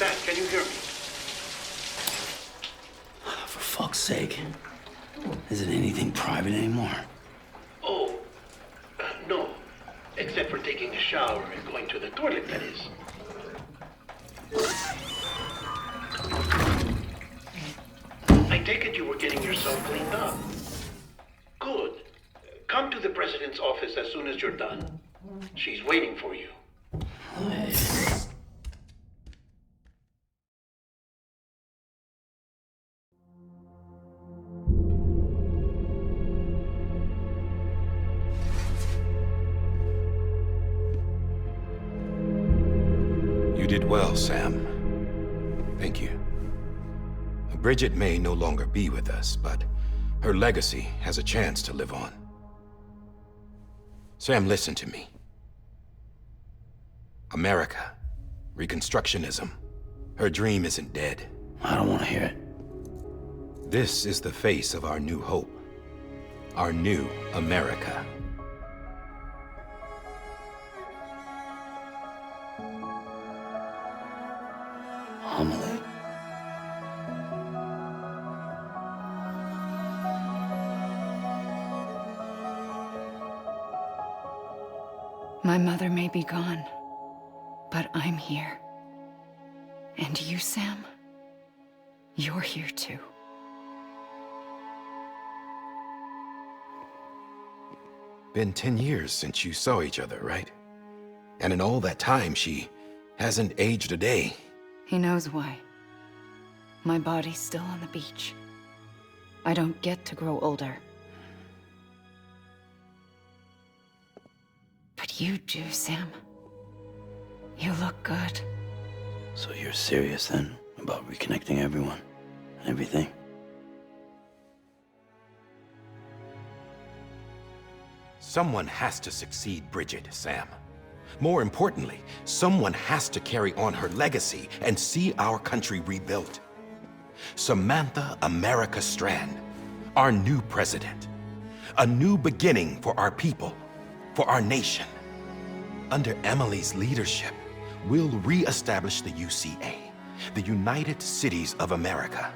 Sam, can you hear me? For fuck's sake. Is it anything private anymore? Oh, no. Except for taking a shower and going to the toilet, that is. I take it you were getting yourself cleaned up. Good. Come to the president's office as soon as you're done. She's waiting for you. You did well, Sam. Thank you. Bridget may no longer be with us, but her legacy has a chance to live on. Sam, listen to me. America, Reconstructionism, her dream isn't dead. I don't want to hear it. This is the face of our new hope. Our new America. Amelie. My mother may be gone, but I'm here. And you, Sam, you're here too. Been 10 years since you saw each other, right? And in all that time, she hasn't aged a day. He knows why. My body's still on the beach. I don't get to grow older. But you do, Sam. You look good. So you're serious then about reconnecting everyone and everything? Someone has to succeed Bridget, Sam. More importantly, someone has to carry on her legacy and see our country rebuilt. Samantha America Strand, our new president. A new beginning for our people, for our nation. Under Amelie's leadership, we'll re-establish the UCA, the United Cities of America.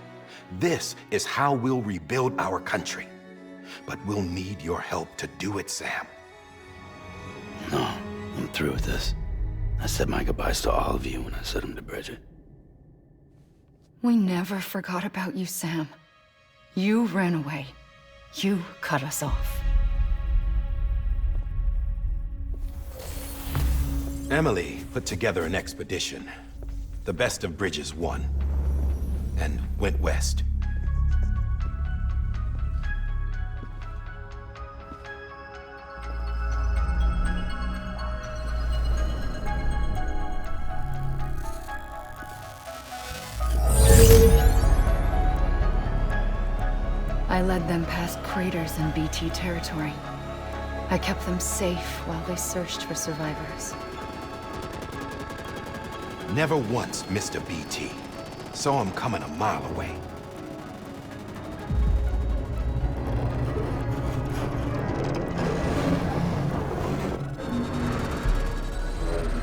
This is how we'll rebuild our country. But we'll need your help to do it, Sam. No, I'm through with this. I said my goodbyes to all of you when I said them to Bridget. We never forgot about you, Sam. You ran away. You cut us off. Amelie put together an expedition. The best of Bridges won. And went west. I led them past craters in BT territory. I kept them safe while they searched for survivors. Never once missed a BT. Saw him coming a mile away.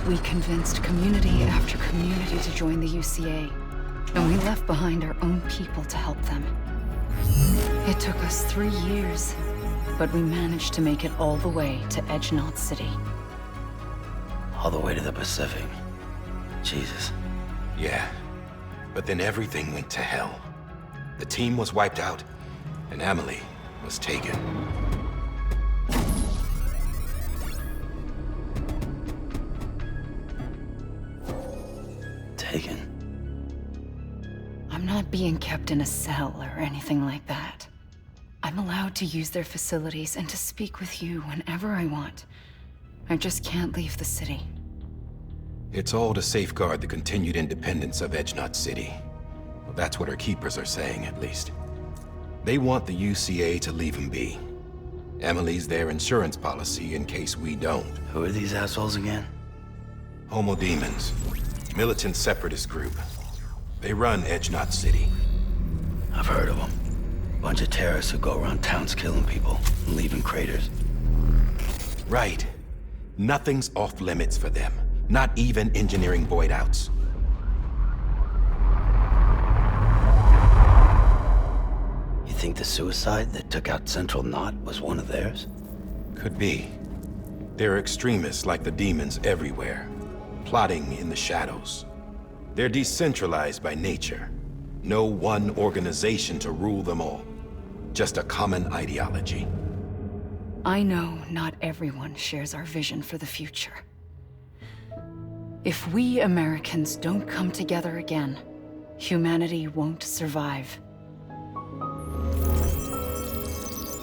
We convinced community after community to join the UCA, and we left behind our own people to help them. It took us 3 years, but we managed to make it all the way to Edge-Knot City. All the way to the Pacific. Jesus. Yeah, but then everything went to hell. The team was wiped out, and Amelie was taken. Taken? I'm not being kept in a cell or anything like that. I'm allowed to use their facilities and to speak with you whenever I want. I just can't leave the city. It's all to safeguard the continued independence of Edge-Knot City. Well, that's what her keepers are saying, at least. They want the UCA to leave him be. Amelie's their insurance policy in case we don't. Who are these assholes again? Homo Demons. Militant separatist group. They run Edge-Knot City. I've heard of them. Bunch of terrorists who go around towns killing people and leaving craters. Right. Nothing's off limits for them. Not even engineering void outs. You think the suicide that took out Central Knot was one of theirs? Could be. There are extremists like the demons everywhere, plotting in the shadows. They're decentralized by nature. No one organization to rule them all. Just a common ideology. I know not everyone shares our vision for the future. If we Americans don't come together again, humanity won't survive.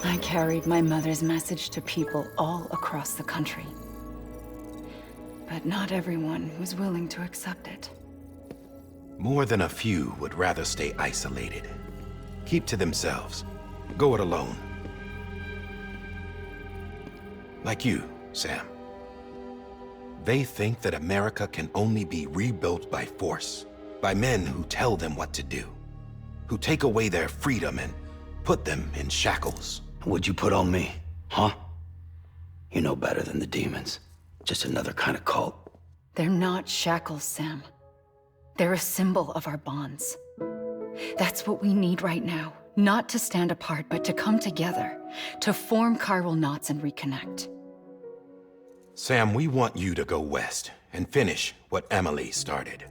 I carried my mother's message to people all across the country. But not everyone was willing to accept it. More than a few would rather stay isolated. Keep to themselves. Go it alone. Like you, Sam. They think that America can only be rebuilt by force, by men who tell them what to do, who take away their freedom and put them in shackles. What'd you put on me, huh? You know better than the demons. Just another kind of cult. They're not shackles, Sam. They're a symbol of our bonds. That's what we need right now. Not to stand apart, but to come together, to form chiral knots and reconnect. Sam, we want you to go west and finish what Amelie started.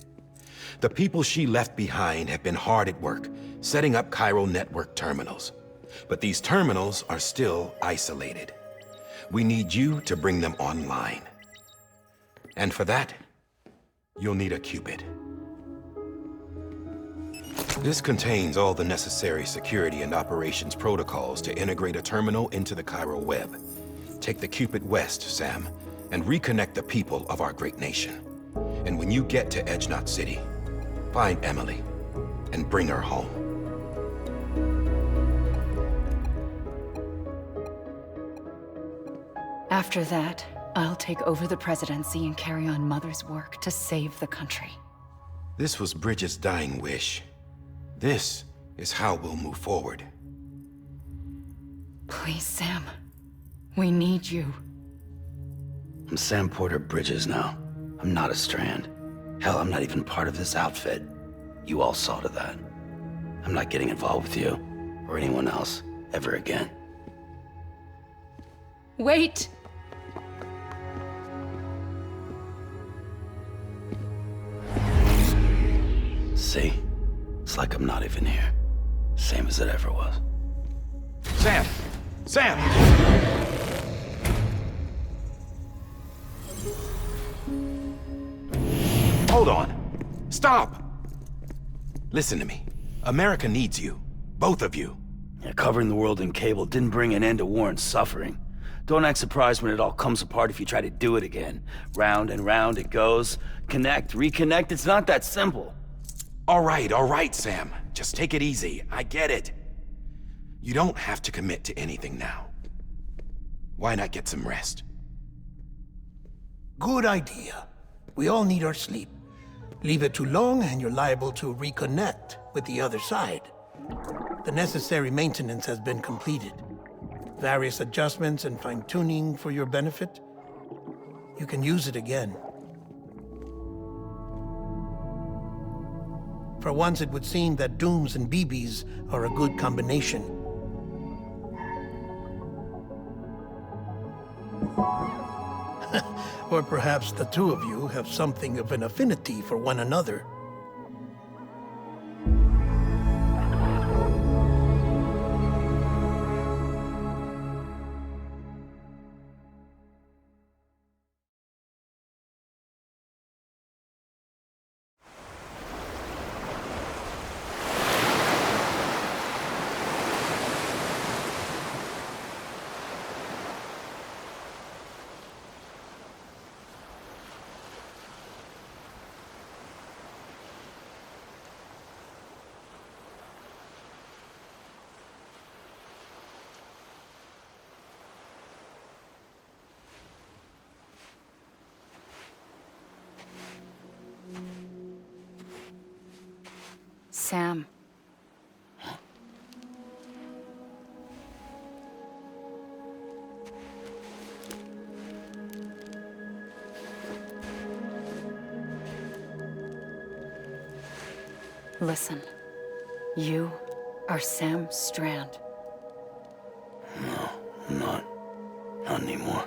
The people she left behind have been hard at work, setting up chiral network terminals. But these terminals are still isolated. We need you to bring them online. And for that, you'll need a Cupid. This contains all the necessary security and operations protocols to integrate a terminal into the chiral web. Take the Cupid west, Sam, and reconnect the people of our great nation. And when you get to Edge-Knot City, find Amelie and bring her home. After that, I'll take over the presidency and carry on Mother's work to save the country. This was Bridget's dying wish. This is how we'll move forward. Please, Sam. We need you. I'm Sam Porter Bridges now. I'm not a Strand. Hell, I'm not even part of this outfit. You all saw to that. I'm not getting involved with you, or anyone else, ever again. Wait! See? It's like I'm not even here. Same as it ever was. Sam! Sam! Hold on. Stop! Listen to me. America needs you. Both of you. Yeah, covering the world in cable didn't bring an end to war and suffering. Don't act surprised when it all comes apart if you try to do it again. Round and round it goes. Connect, reconnect, it's not that simple. All right, Sam. Just take it easy. I get it. You don't have to commit to anything now. Why not get some rest? Good idea. We all need our sleep. Leave it too long and you're liable to reconnect with the other side. The necessary maintenance has been completed. Various adjustments and fine-tuning for your benefit. You can use it again. For once, it would seem that Dooms and BBs are a good combination. Or perhaps the two of you have something of an affinity for one another. Sam. Listen. You are Sam Strand. No, I'm not. Not anymore.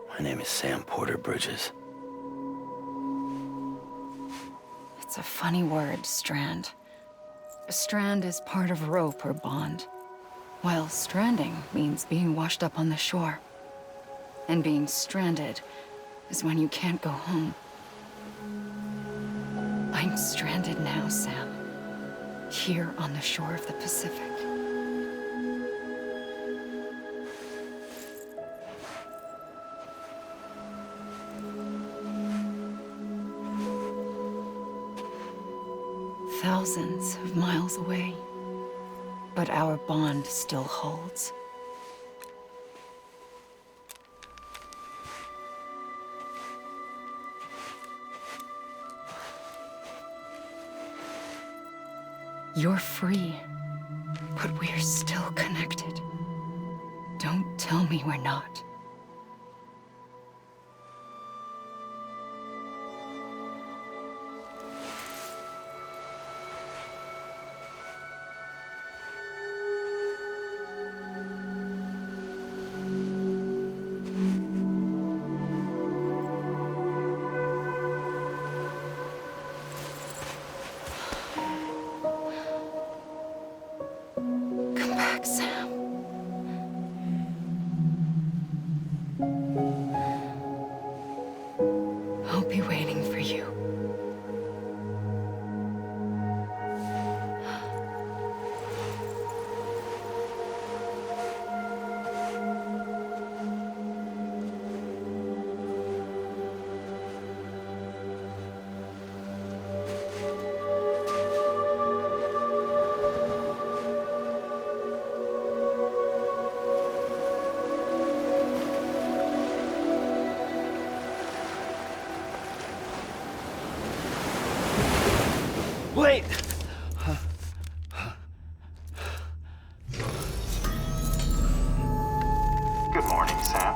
My name is Sam Porter Bridges. It's a funny word, Strand. A strand is part of rope or bond, while stranding means being washed up on the shore. And being stranded is when you can't go home. I'm stranded now, Sam. Here on the shore of the Pacific. Thousands of miles away, but our bond still holds. You're free, but we're still connected. Don't tell me we're not. Come back, Sam. I'll be waiting for you. Wait! Good morning, Sam.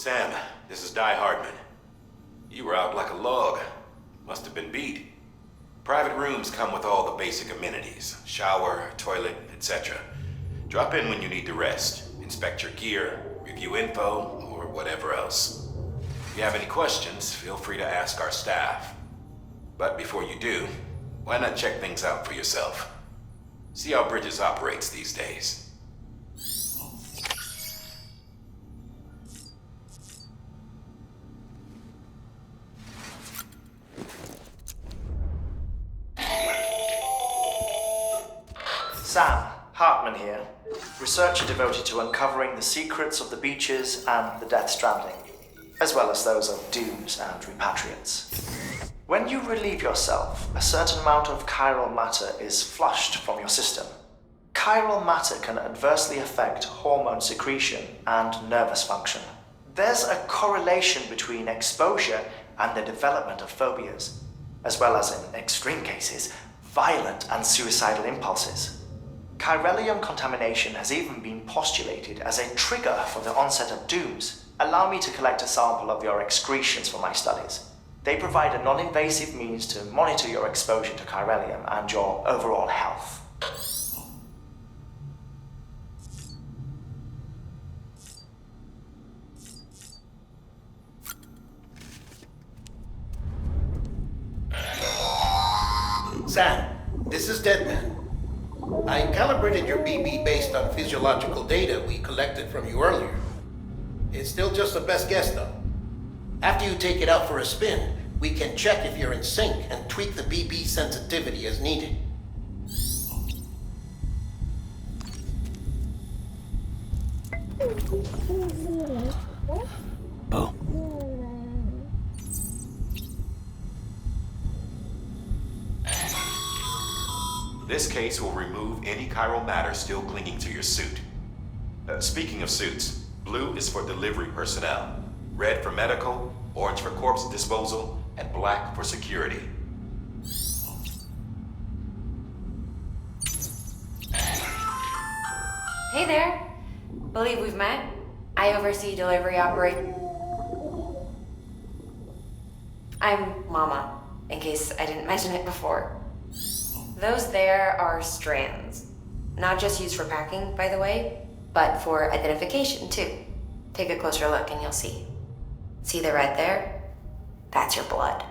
Sam, this is Di Hardman. You were out like a log. Must have been beat. Private rooms come with all the basic amenities. Shower, toilet, etc. Drop in when you need to rest. Inspect your gear, review info, or whatever else. If you have any questions, feel free to ask our staff. But before you do, why not check things out for yourself? See how Bridges operates these days. Sam, Hartman here, researcher devoted to uncovering the secrets of the beaches and the Death Stranding, as well as those of dooms and repatriates. When you relieve yourself, a certain amount of chiral matter is flushed from your system. Chiral matter can adversely affect hormone secretion and nervous function. There's a correlation between exposure and the development of phobias, as well as, in extreme cases, violent and suicidal impulses. Chiralium contamination has even been postulated as a trigger for the onset of dooms. Allow me to collect a sample of your excretions for my studies. They provide a non-invasive means to monitor your exposure to chiralium and your overall health. Sam, this is Deadman. I calibrated your BB based on physiological data we collected from you earlier. It's still just a best guess, though. After you take it out for a spin, we can check if you're in sync and tweak the BB sensitivity as needed. Bo. This case will remove any chiral matter still clinging to your suit. Speaking of suits, blue is for delivery personnel, red for medical, orange for corpse disposal, and black for security. Hey there. Believe we've met. I oversee delivery I'm Mama, in case I didn't mention it before. Those there are strands. Not just used for packing, by the way, but for identification too. Take a closer look and you'll see. See the red there? That's your blood.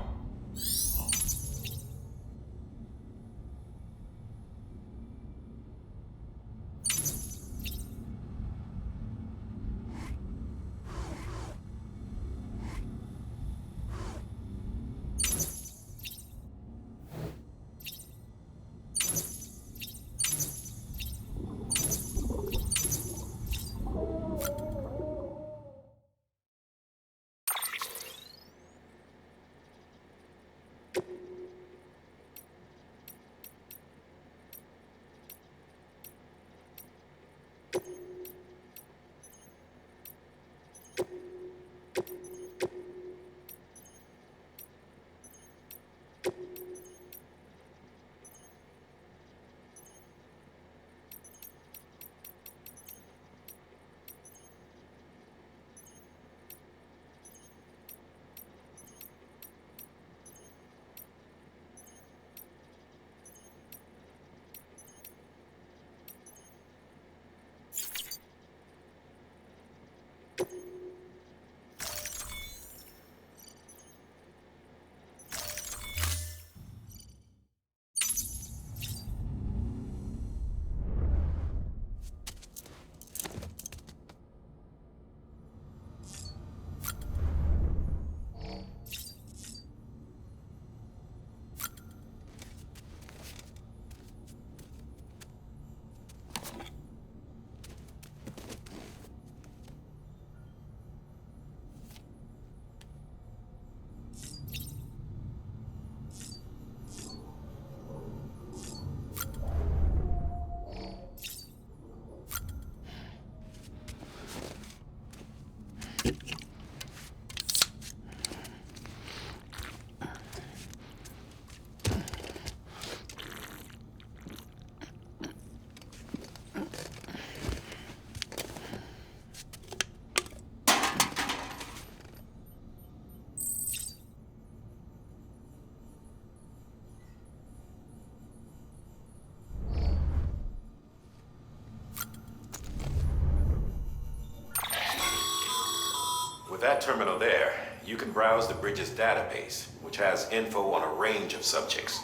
that terminal there, you can browse the bridge's database, which has info on a range of subjects.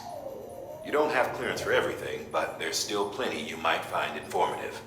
You don't have clearance for everything, but there's still plenty you might find informative.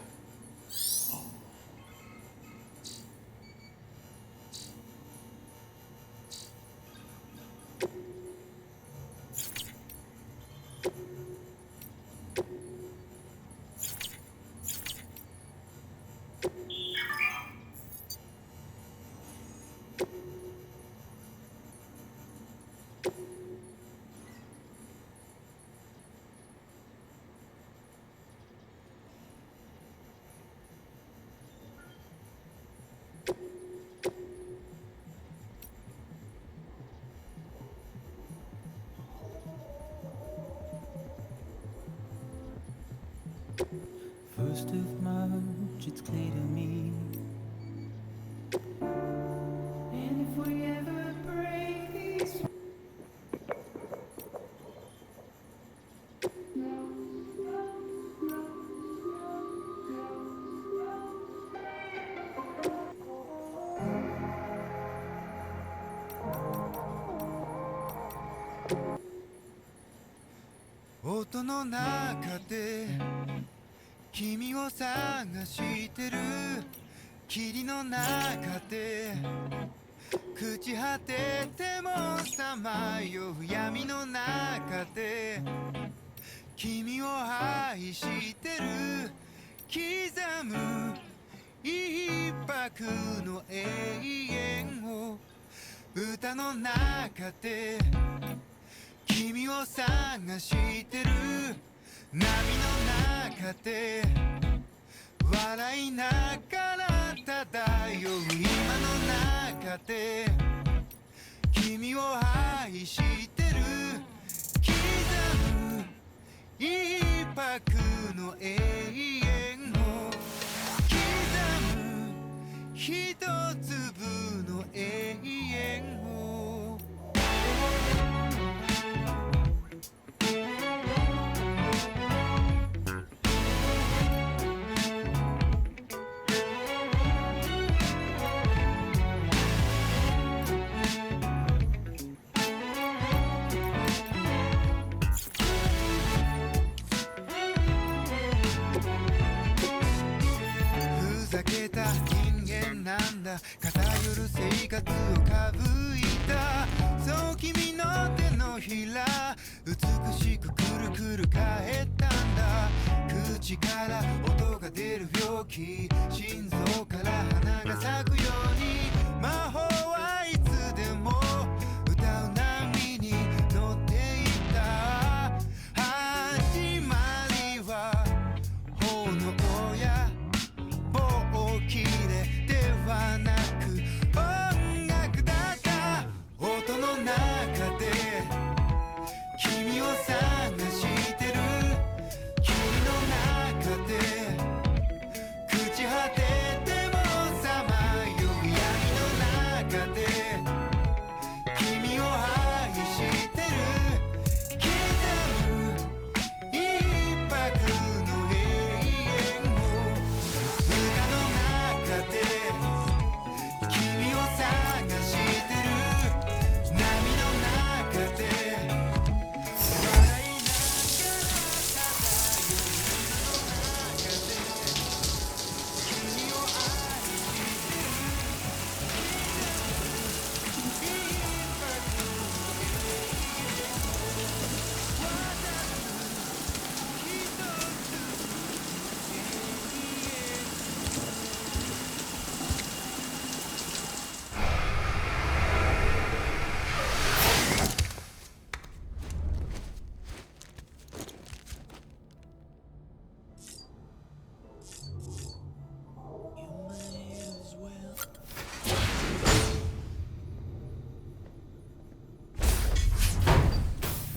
First of March, it's clear to me. And if we ever break these.音の中で君を探してる霧の中で朽ち果ててもさまよう闇の中で君を愛してる刻む一拍の永遠を歌の中で君を探してる波の中で笑いながら漂う今の中で君を愛してる刻む一拍の永遠を刻む一粒の永遠をなんだ偏る生活をかぶいたそう君の手のひら美しくくるくる返ったんだ口から音が出る病気心臓から花が咲くように魔法はいつでも歌う波に乗っていた始まりは炎や棒切れはなく音楽だった音の中で君を探してる君の中で朽ち果ててもさまよう闇の中で君を愛してる刻む一拍の永遠を歌の中で君を探してる波の中で笑いながら漂う今の中で君を愛してる一拍の永遠を渡る一つ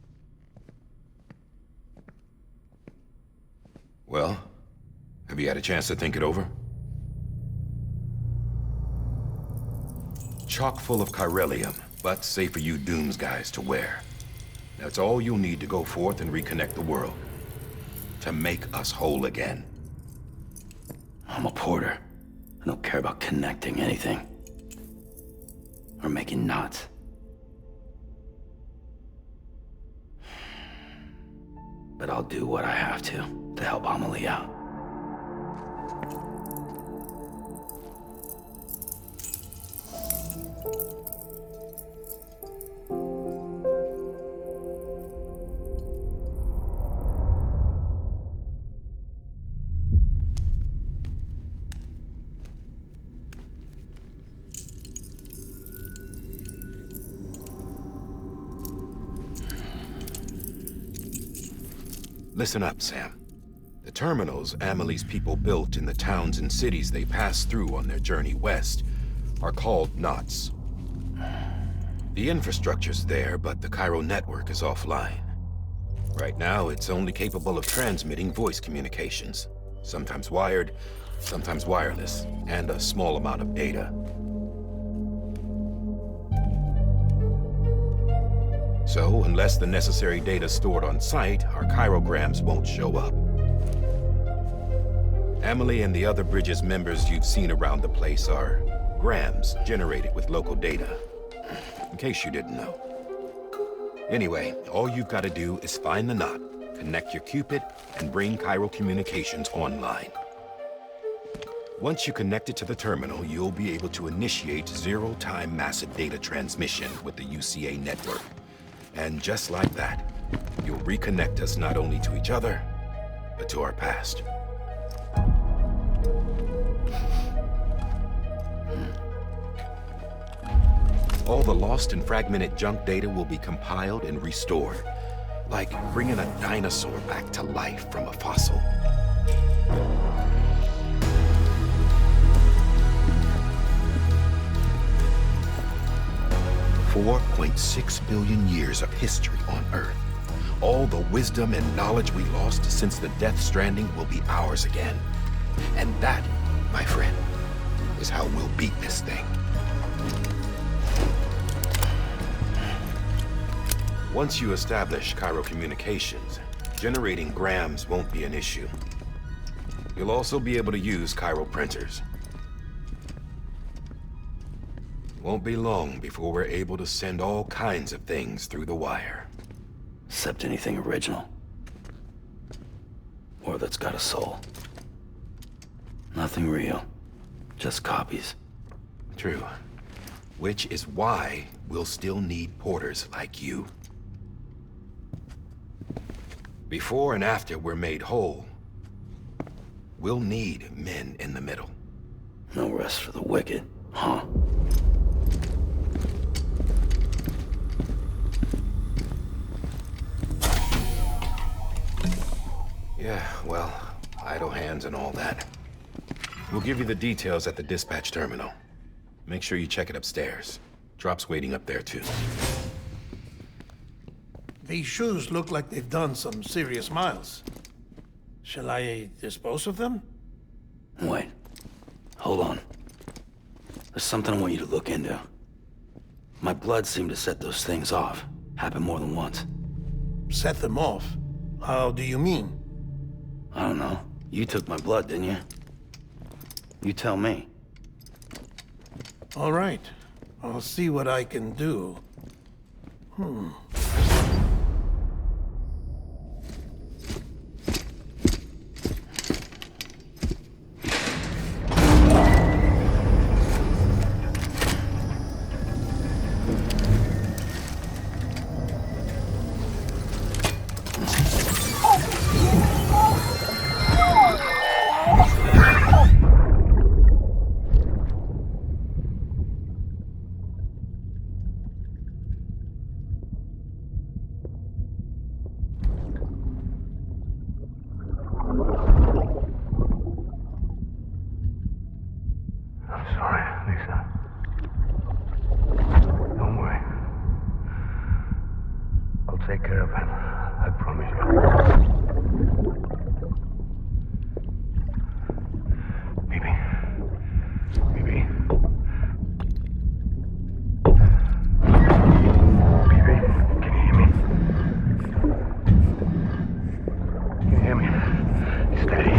永遠Well, have you had a chance to think it over? Chock full of chiralium, but safe for you Dooms guys to wear. That's all you'll need to go forth and reconnect the world. To make us whole again. I'm a porter. I don't care about connecting anything. or making knots. But I'll do what I have to help Amelie out. Listen up, Sam. The terminals Amelie's people built in the towns and cities they passed through on their journey west are called knots. The infrastructure's there, but the Cairo network is offline. Right now, it's only capable of transmitting voice communications, sometimes wired, sometimes wireless, and a small amount of data. So, unless the necessary data's stored on site, our chirograms won't show up. Amelie and the other Bridges members you've seen around the place are grams generated with local data, in case you didn't know. Anyway, all you've got to do is find the knot, connect your Cupid, and bring Cairo communications online. Once you connect it to the terminal, you'll be able to initiate zero-time massive data transmission with the UCA network. And just like that, you'll reconnect us not only to each other, but to our past. All the lost and fragmented junk data will be compiled and restored, like bringing a dinosaur back to life from a fossil. $4.6 billion years of history on Earth. All the wisdom and knowledge we lost since the Death Stranding will be ours again. And that, my friend, is how we'll beat this thing. Once you establish Cairo communications, generating grams won't be an issue. You'll also be able to use Cairo printers. Won't be long before we're able to send all kinds of things through the wire. Except anything original. Or that's got a soul. Nothing real. Just copies. True. Which is why we'll still need porters like you. Before and after we're made whole, we'll need men in the middle. No rest for the wicked, huh? Yeah, well, idle hands and all that. We'll give you the details at the dispatch terminal. Make sure you check it upstairs. Drop's waiting up there, too. These shoes look like they've done some serious miles. Shall I dispose of them? Wait. Hold on. There's something I want you to look into. My blood seemed to set those things off. Happened more than once. Set them off? How do you mean? I don't know. You took my blood, didn't you? You tell me. All right. I'll see what I can do. Take care of him. I promise you. Baby. Baby. Baby, can you hear me? Can you hear me? Steady.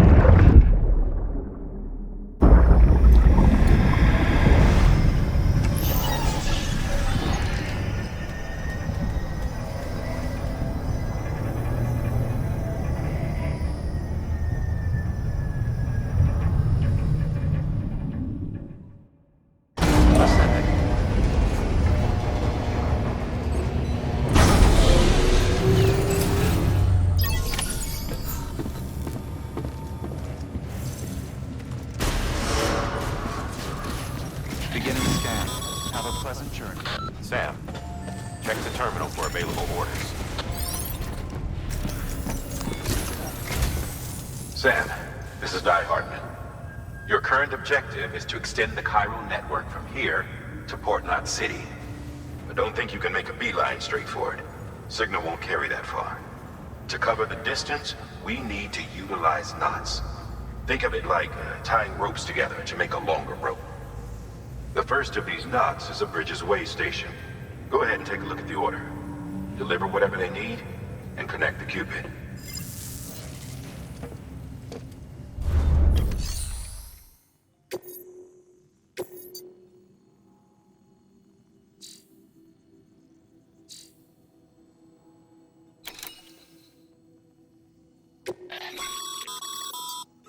Beginning scan. Have a pleasant journey. Sam, check the terminal for available orders. Sam, this is Di Hartman. Your current objective is to extend the Cairo network from here to Port Knot City. I don't think you can make a beeline straight for it. Signal won't carry that far. To cover the distance, we need to utilize knots. Think of it like tying ropes together to make a longer rope. The first of these knots is a Bridges Way station. Go ahead and take a look at the order. Deliver whatever they need, and connect the Cupid.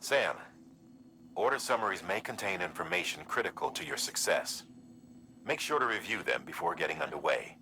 Sam, order summaries may contain information critical to your success. Make sure to review them before getting underway.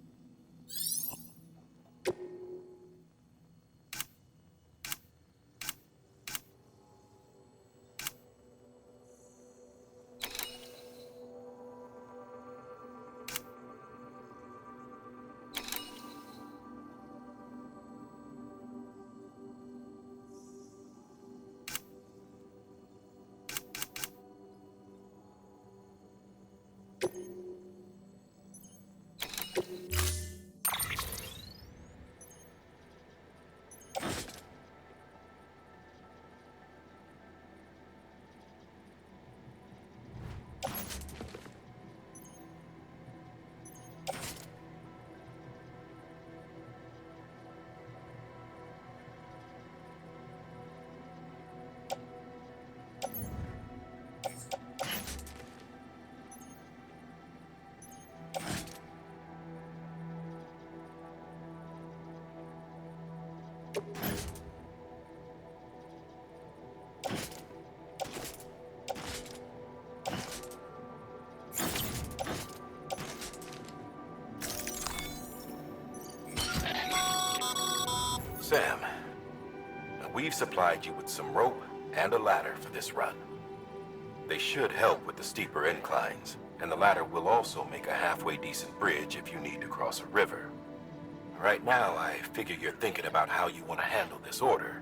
Sam, we've supplied you with some rope and a ladder for this run. They should help with the steeper inclines, and the ladder will also make a halfway decent bridge if you need to cross a river. Right now, I figure you're thinking about how you want to handle this order.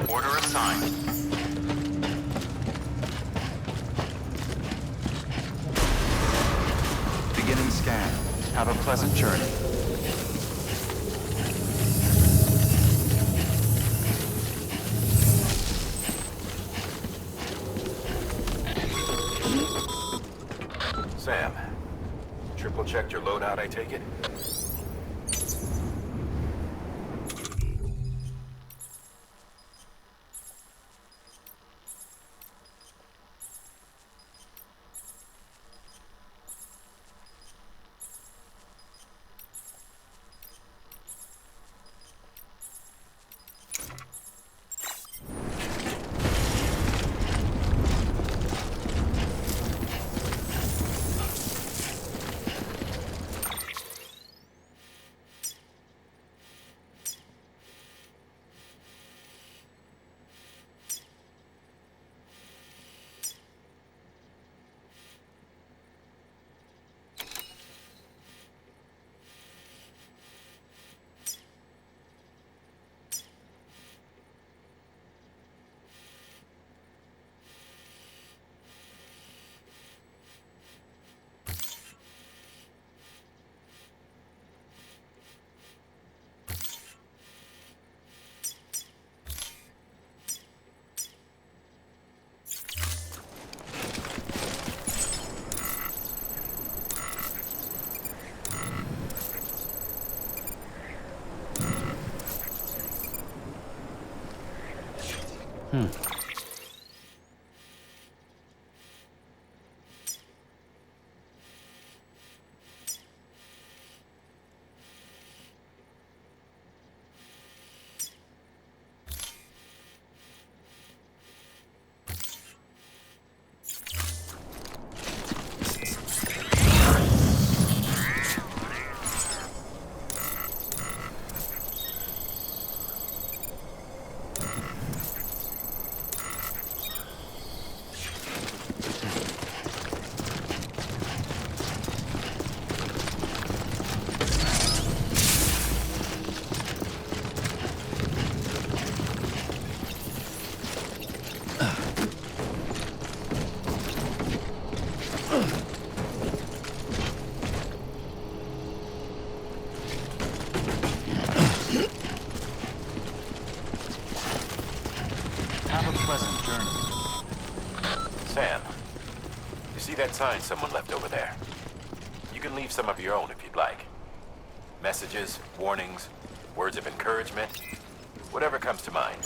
Order assigned. Beginning scan. Have a pleasant journey. Sam, triple checked your loadout, I take it? Have a pleasant journey. Sam, you see that sign someone left over there? You can leave some of your own if you'd like. Messages, warnings, words of encouragement, whatever comes to mind.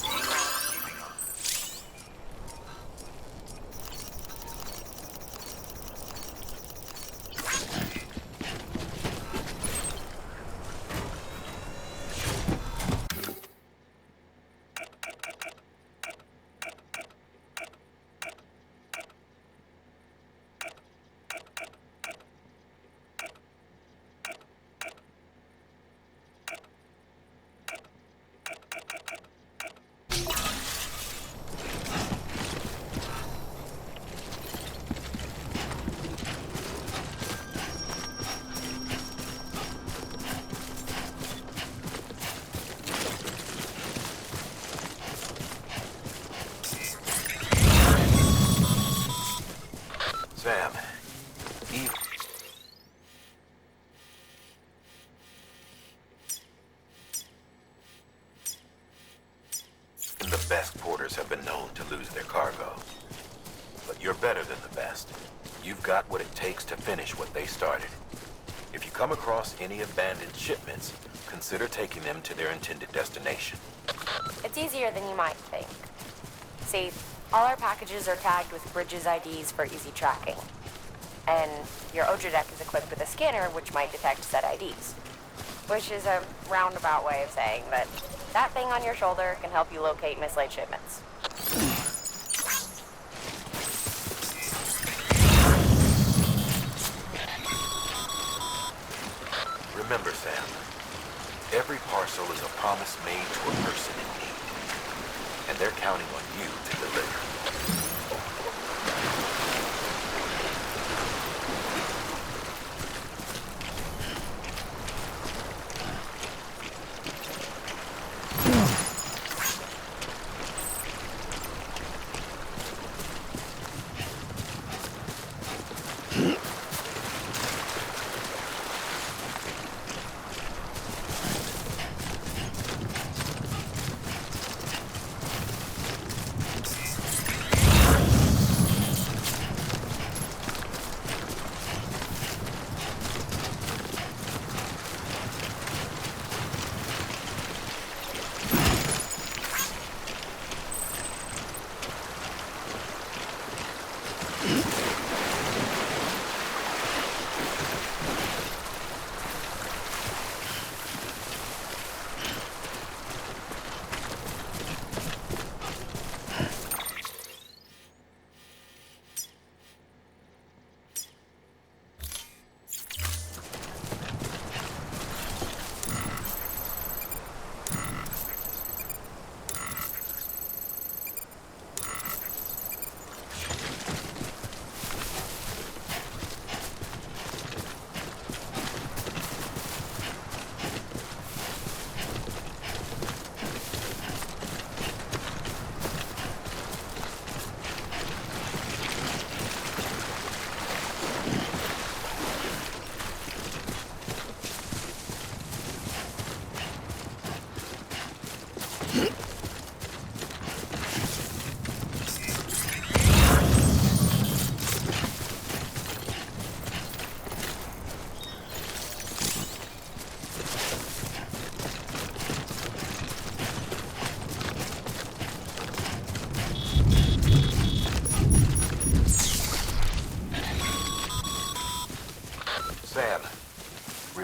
Sam, even the best porters have been known to lose their cargo. But you're better than the best. You've got what it takes to finish what they started. If you come across any abandoned shipments, consider taking them to their intended destination. It's easier than you might think. See, all our packages are tagged with Bridges IDs for easy tracking. And your Odra deck is equipped with a scanner which might detect said IDs. Which is a roundabout way of saying that that thing on your shoulder can help you locate mislaid shipments. Remember, Sam, every parcel is a promise made to a person in need. And they're counting on you to deliver.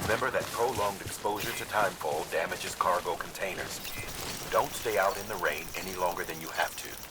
Remember that prolonged exposure to timefall damages cargo containers. Don't stay out in the rain any longer than you have to.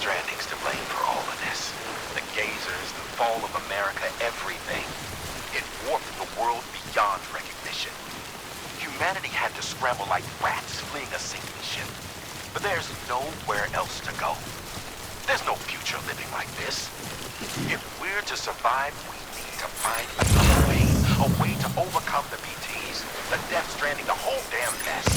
Stranding's to blame for all of this. The gazers, the fall of America, everything. It warped the world beyond recognition. Humanity had to scramble like rats fleeing a sinking ship. But there's nowhere else to go. There's no future living like this. If we're to survive, we need to find another way. A way to overcome the BTs, the Death Stranding, the whole damn mess.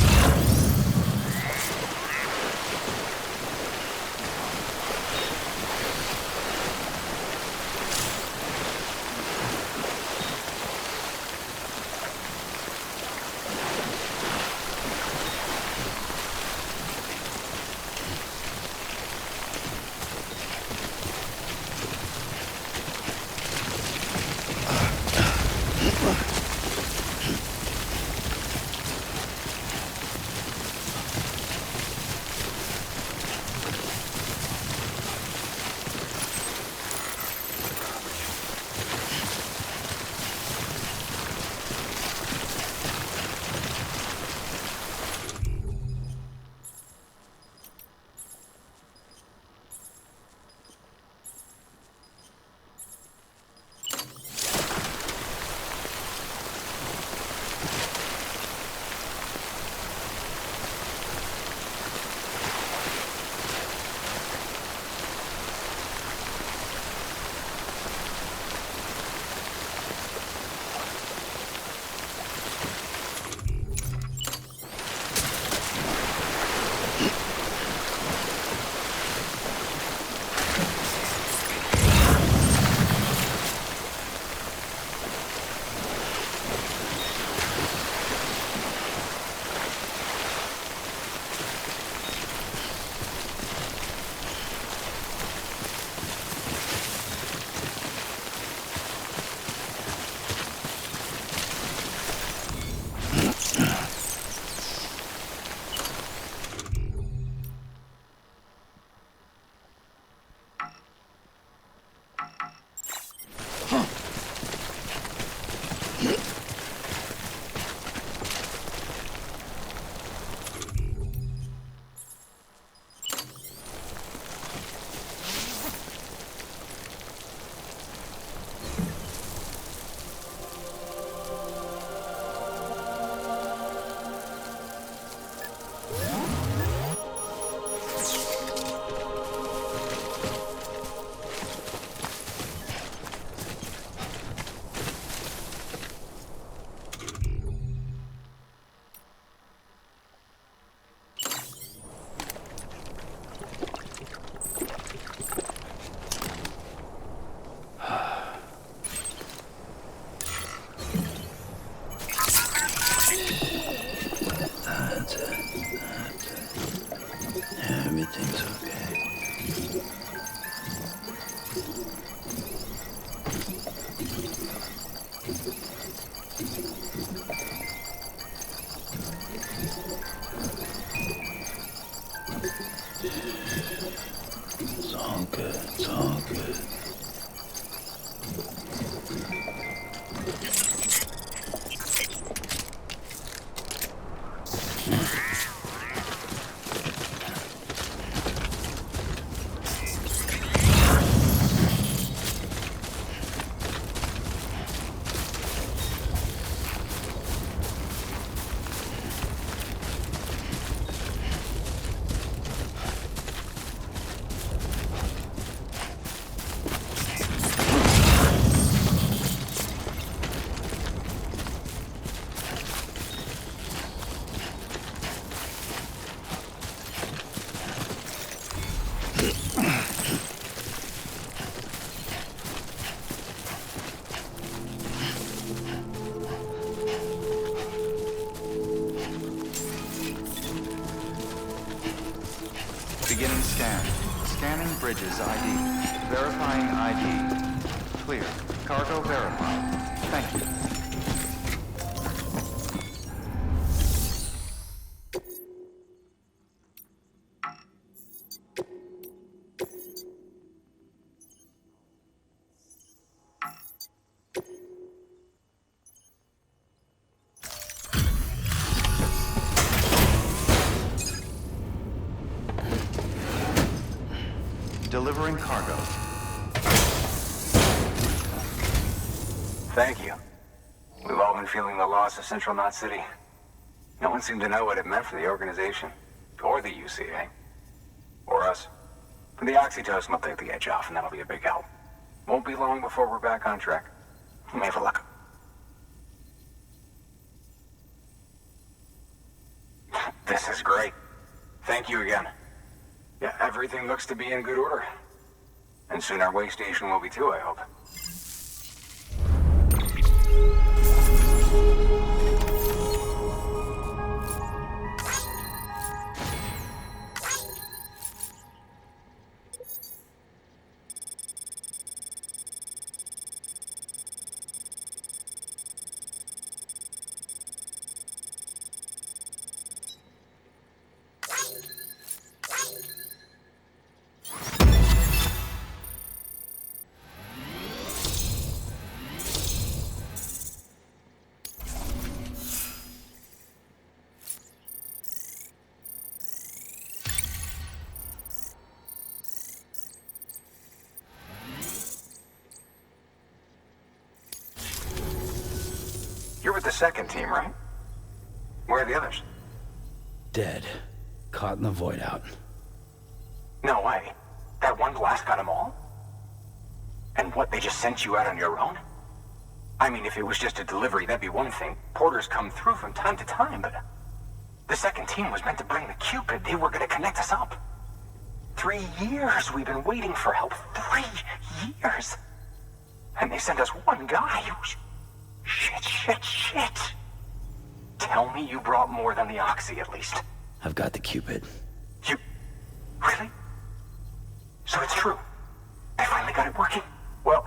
good. It's all good. Beginning scan. Scanning bridges ID. Verifying ID. Clear. Cargo verified. Thank you. Delivering cargo. Thank you. We've all been feeling the loss of Central Knot City. No one seemed to know what it meant for the organization, or the UCA, or us. The oxytocin will take the edge off, and that'll be a big help. Won't be long before we're back on track. We may have a luck. This is great. Thank you again. Yeah, everything looks to be in good order. And soon our way station will be too, I hope. You're with the second team, right? Where are the others? Dead. Caught in the void out. No way. That one blast got them all? And what, they just sent you out on your own? I mean, if it was just a delivery, that'd be one thing. Porters come through from time to time, but... The second team was meant to bring the Cupid. They were gonna connect us up. 3 years we've been waiting for help. 3 years! And they sent us one guy. Shit. Tell me you brought more than the Oxy, at least. I've got the Cupid. You... Really? So it's true. They finally got it working. Well,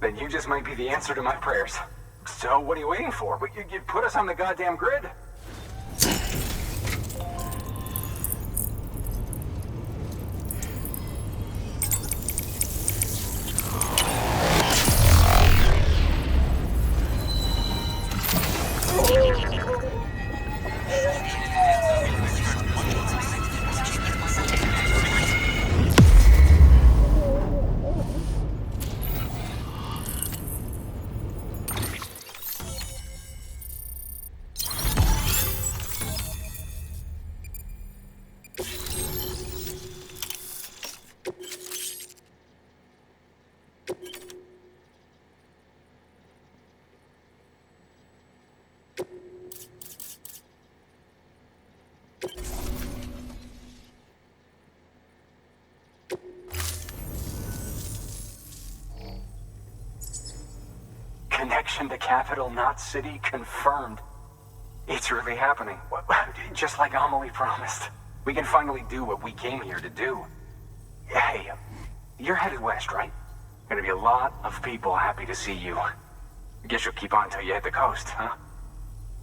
then you just might be the answer to my prayers. So what are you waiting for? You put us on the goddamn grid. Connection to Capital Knot City confirmed. It's really happening. Just like Amelie promised. We can finally do what we came here to do. Hey, you're headed west, right? Gonna be a lot of people happy to see you. Guess you'll keep on till you hit the coast, huh?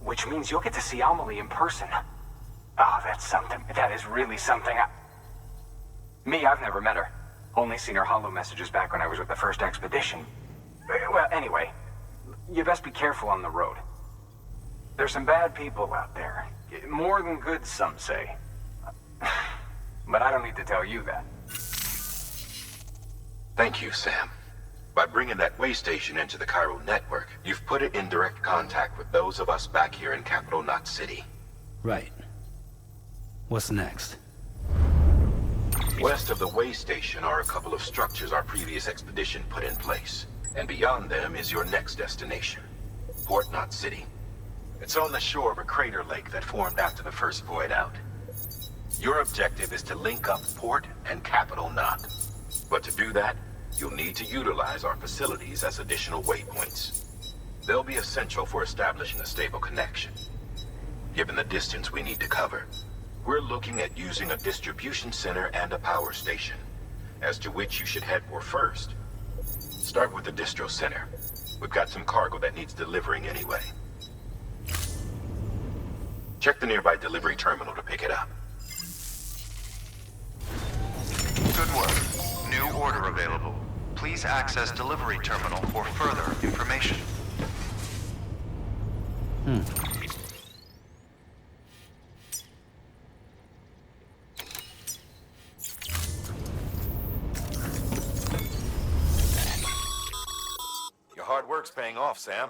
Which means you'll get to see Amelie in person. Oh, that's something. That is really something. I've never met her. Only seen her holo messages back when I was with the first expedition. Well, anyway, you best be careful on the road. There's some bad people out there. More than good, some say. But I don't need to tell you that. Thank you, Sam. By bringing that way station into the Cairo network, you've put it in direct contact with those of us back here in Capital Knot City. Right. What's next? West of the way station are a couple of structures our previous expedition put in place. And beyond them is your next destination, Port Knot City. It's on the shore of a crater lake that formed after the first void out. Your objective is to link up Port and Capital Knot. But to do that, you'll need to utilize our facilities as additional waypoints. They'll be essential for establishing a stable connection. Given the distance we need to cover, we're looking at using a distribution center and a power station, as to which you should head for first. Start with the distro center. We've got some cargo that needs delivering anyway. Check the nearby delivery terminal to pick it up. Good work. New order available. Please access delivery terminal for further information. Your hard work's paying off, Sam.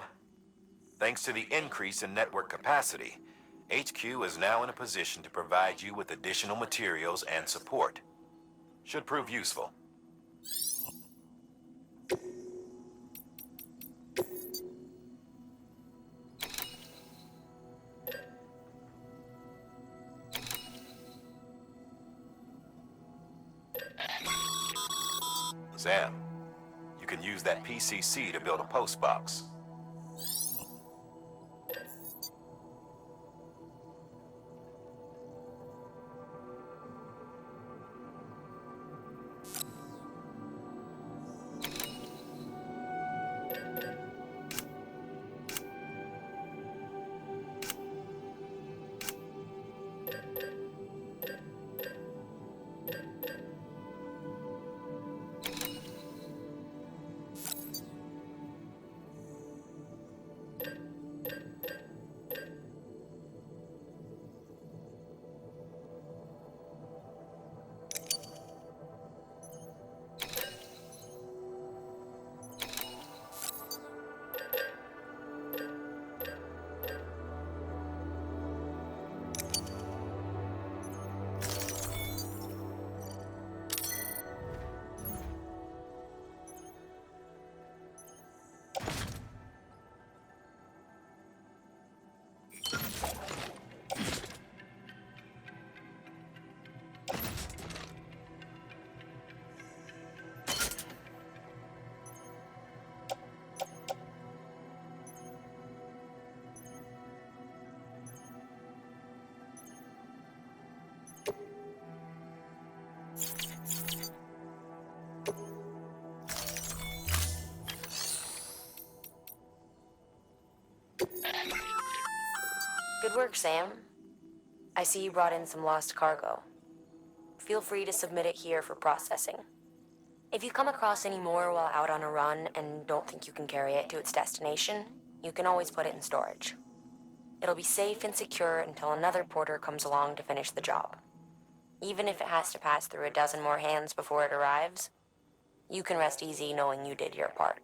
Thanks to the increase in network capacity, HQ is now in a position to provide you with additional materials and support. Should prove useful. Sam, you can use that PCC to build a post box. Good work, Sam. I see you brought in some lost cargo. Feel free to submit it here for processing. If you come across any more while out on a run and don't think you can carry it to its destination, you can always put it in storage. It'll be safe and secure until another porter comes along to finish the job. Even if it has to pass through a dozen more hands before it arrives, you can rest easy knowing you did your part.